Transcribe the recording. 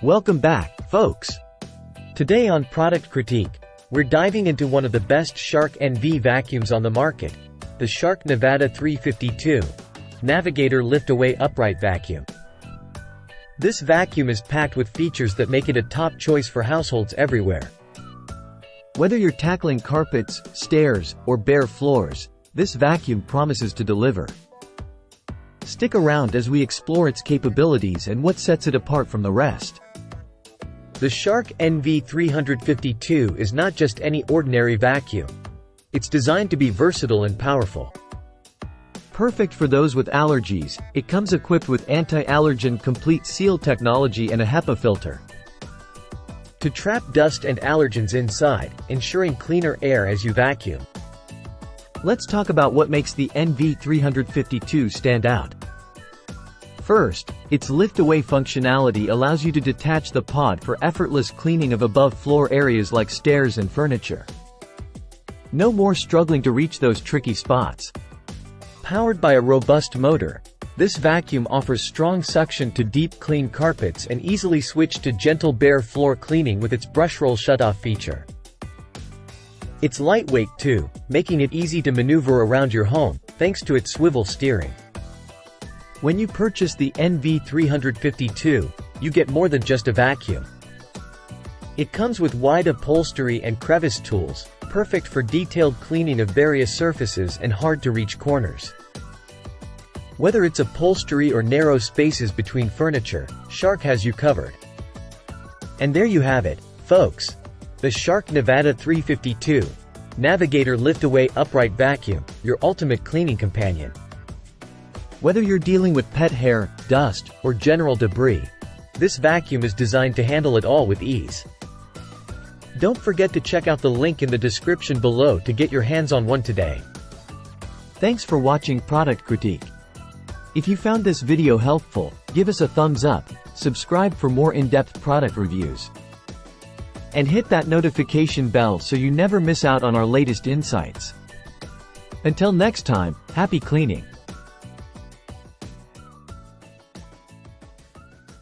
Welcome back, folks. Today on Product Critique, we're diving into one of the best Shark NV vacuums on the market, the Shark NV352 Navigator Lift-Away Upright Vacuum. This vacuum is packed with features that make it a top choice for households everywhere. Whether you're tackling carpets, stairs, or bare floors, this vacuum promises to deliver. Stick around as we explore its capabilities and what sets it apart from the rest. The Shark NV352 is not just any ordinary vacuum. It's designed to be versatile and powerful. Perfect for those with allergies, it comes equipped with anti-allergen complete seal technology and a HEPA filter to trap dust and allergens inside, ensuring cleaner air as you vacuum. Let's talk about what makes the NV352 stand out. First, its lift-away functionality allows you to detach the pod for effortless cleaning of above-floor areas like stairs and furniture. No more struggling to reach those tricky spots. Powered by a robust motor, this vacuum offers strong suction to deep clean carpets and easily switch to gentle bare floor cleaning with its brush roll shutoff feature. It's lightweight too, making it easy to maneuver around your home, thanks to its swivel steering. When you purchase the NV352, you get more than just a vacuum. It comes with wide upholstery and crevice tools, perfect for detailed cleaning of various surfaces and hard-to-reach corners. Whether it's upholstery or narrow spaces between furniture, Shark has you covered. And there you have it, folks. The Shark NV352 Navigator Lift-Away Upright Vacuum, your ultimate cleaning companion. Whether you're dealing with pet hair, dust, or general debris, this vacuum is designed to handle it all with ease. Don't forget to check out the link in the description below to get your hands on one today. Thanks for watching Product Critique. If you found this video helpful, give us a thumbs up, subscribe for more in-depth product reviews, and hit that notification bell so you never miss out on our latest insights. Until next time, happy cleaning!